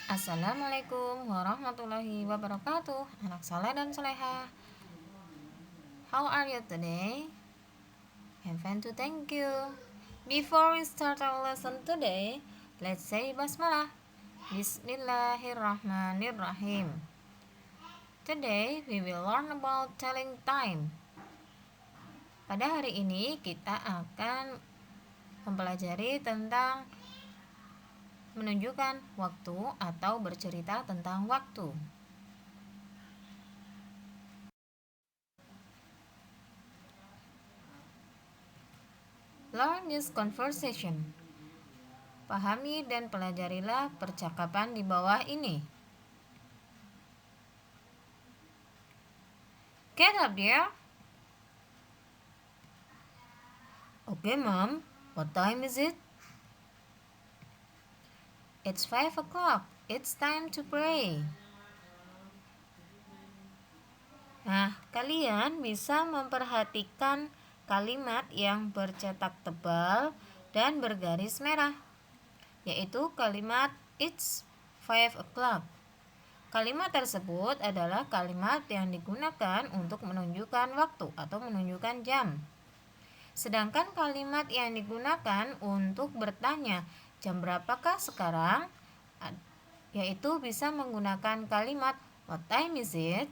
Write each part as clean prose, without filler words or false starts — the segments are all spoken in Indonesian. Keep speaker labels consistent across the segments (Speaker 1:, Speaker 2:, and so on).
Speaker 1: Assalamualaikum warahmatullahi wabarakatuh. Anak soleh dan soleha, how are you today? I'm fine too, thank you. Before we start our lesson today, let's say basmalah. Bismillahirrahmanirrahim. Today we will learn about telling time. Pada hari ini kita akan mempelajari tentang menunjukkan waktu atau bercerita tentang waktu. Learn this conversation. Pahami dan pelajarilah percakapan di bawah ini. Get up there. Okay, Mom. What time is it? It's 5 o'clock. It's time to pray. Nah, kalian bisa memperhatikan kalimat yang bercetak tebal dan bergaris merah, yaitu kalimat It's 5 o'clock. Kalimat tersebut adalah kalimat yang digunakan untuk menunjukkan waktu atau menunjukkan jam. Sedangkan kalimat yang digunakan untuk bertanya jam berapakah sekarang, yaitu bisa menggunakan kalimat What time is it?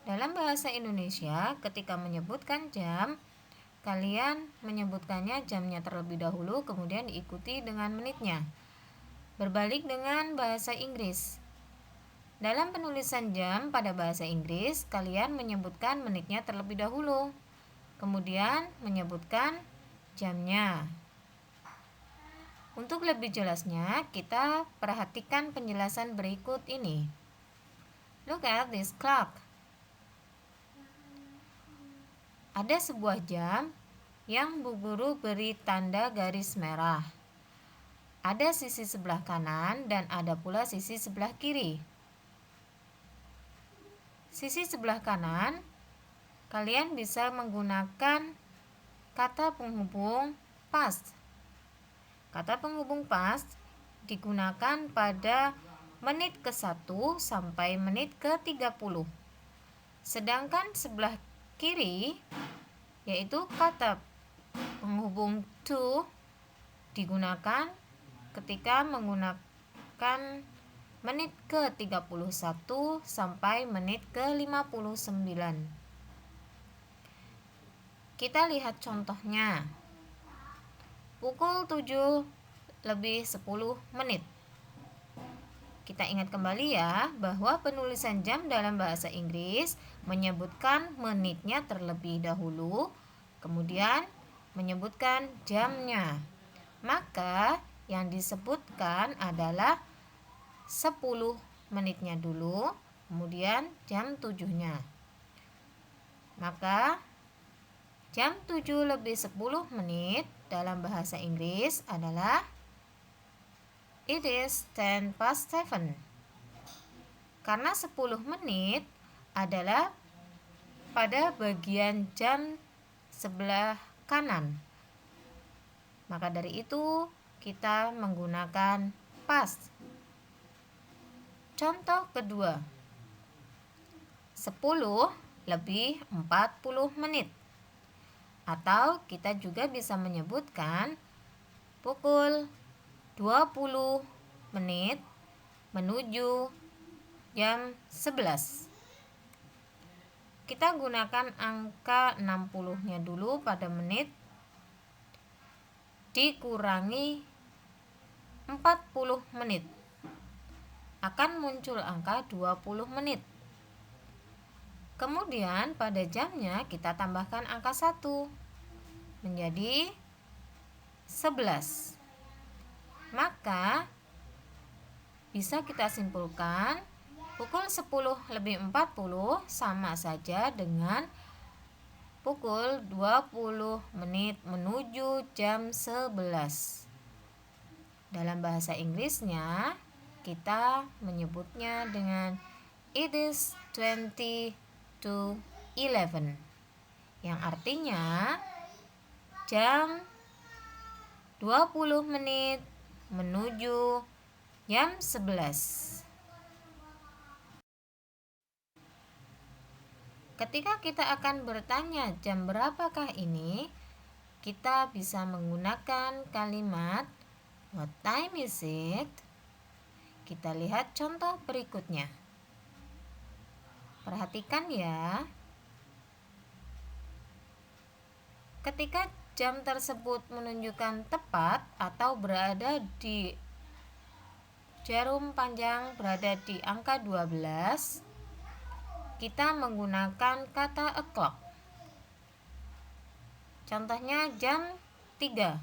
Speaker 1: Dalam bahasa Indonesia, ketika menyebutkan jam, kalian menyebutkannya jamnya terlebih dahulu, kemudian diikuti dengan menitnya. Berbalik dengan bahasa Inggris. Dalam penulisan jam pada bahasa Inggris, kalian menyebutkan menitnya terlebih dahulu, kemudian menyebutkan jamnya. Untuk lebih jelasnya, kita perhatikan penjelasan berikut ini. Look at this clock. Ada sebuah jam yang Bu Guru beri tanda garis merah. Ada sisi sebelah kanan dan ada pula sisi sebelah kiri. Sisi sebelah kanan, kalian bisa menggunakan kata penghubung past. Kata penghubung past digunakan pada menit ke-1 sampai menit ke-30. Sedangkan sebelah kiri, yaitu kata penghubung to, digunakan ketika menggunakan menit ke-31 sampai menit ke-59. Kita lihat contohnya. Pukul 7 lebih 10 menit. Kita ingat kembali ya, bahwa penulisan jam dalam bahasa Inggris menyebutkan menitnya terlebih dahulu, kemudian menyebutkan jamnya. Maka yang disebutkan adalah 10 menitnya dulu, kemudian jam 7-nya. Maka jam 7 lebih 10 menit dalam bahasa Inggris adalah It is 10 past 7. Karena 10 menit adalah pada bagian jam sebelah kanan. Maka dari itu kita menggunakan past. Contoh kedua. 10 lebih 40 menit. Atau kita juga bisa menyebutkan pukul 20 menit menuju jam 11. Kita gunakan angka 60-nya dulu pada menit, dikurangi 40 menit. Akan muncul angka 20 menit. Kemudian pada jamnya kita tambahkan angka 1 menjadi 11. Maka bisa kita simpulkan pukul 10 lebih 40 sama saja dengan pukul 20 menit menuju jam 11. Dalam bahasa Inggrisnya kita menyebutnya dengan It is 20 to 11, yang artinya jam 20 menit menuju jam 11. Ketika kita akan bertanya jam berapakah ini, kita bisa menggunakan kalimat what time is it? Kita lihat contoh berikutnya. Perhatikan ya. Ketika jam tersebut menunjukkan tepat atau berada di jarum panjang berada di angka 12, kita menggunakan kata o'clock. Contohnya jam 3.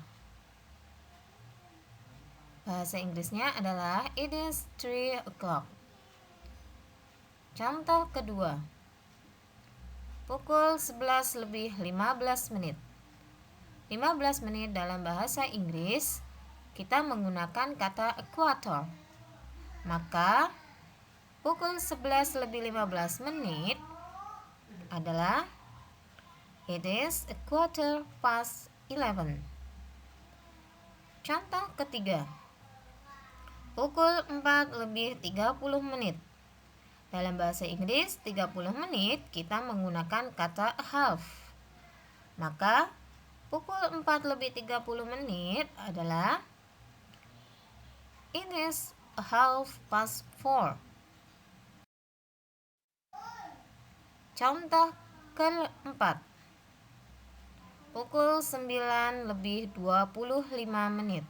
Speaker 1: Bahasa Inggrisnya adalah it is 3 o'clock. Contoh kedua. Pukul 11 lebih 15 menit. 15 menit dalam bahasa Inggris kita menggunakan kata a quarter. Maka pukul 11 lebih 15 menit adalah it is a quarter past 11. Contoh ketiga. Pukul 4 lebih 30 menit. Dalam bahasa Inggris 30 menit kita menggunakan kata a half. Maka pukul 4 lebih 30 menit adalah it is a half past 4. Contoh keempat. Pukul 9 lebih 25 menit.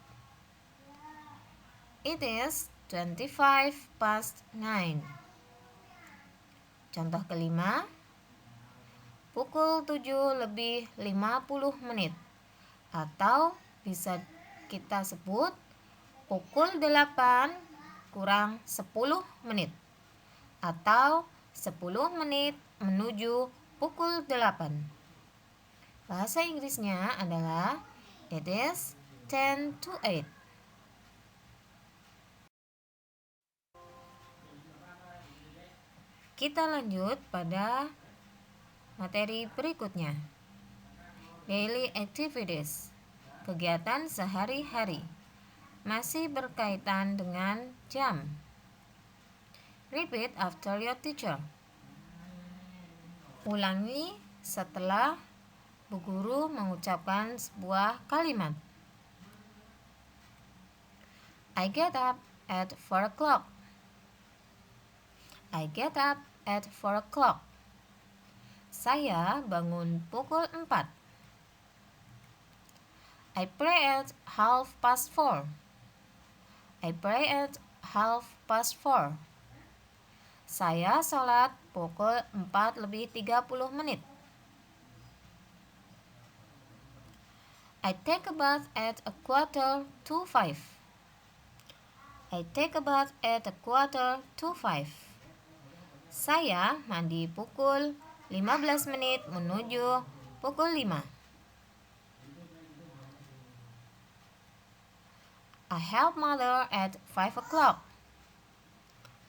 Speaker 1: It is 25 past 9. Contoh kelima. Pukul 7 lebih 50 menit. Atau bisa kita sebut pukul 8 kurang 10 menit. Atau 10 menit menuju pukul 8. Bahasa Inggrisnya adalah it is 10 to 8. Kita lanjut pada materi berikutnya. Daily activities. Kegiatan sehari-hari. Masih berkaitan dengan jam. Repeat after your teacher. Ulangi setelah Bu Guru mengucapkan sebuah kalimat. I get up at 4 o'clock. I get up at 4 o'clock. Saya bangun pukul 4. I pray at 4:30. I pray at 4:30. Saya sholat pukul 4 lebih 30 menit. I take a bath at 4:45. I take a bath at 4:45. Saya mandi pukul 15 menit menuju pukul 5. I help mother at 5 o'clock.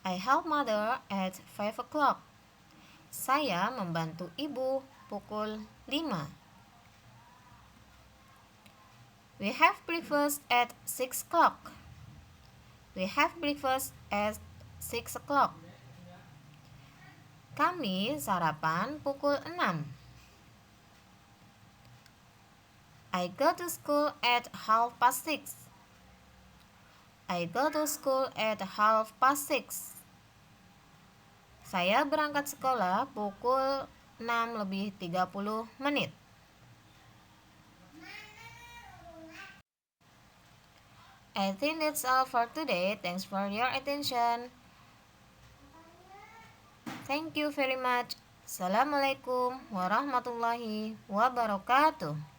Speaker 1: I help mother at 5 o'clock. Saya membantu ibu pukul 5. We have breakfast at 6 o'clock. We have breakfast at 6 o'clock. Kami sarapan pukul 6. I go to school at 6:30. I go to school at 6:30. Saya berangkat sekolah pukul 6 lebih 30 menit. I think that's all for today. Thanks for your attention. Thank you very much. Assalamualaikum warahmatullahi wabarakatuh.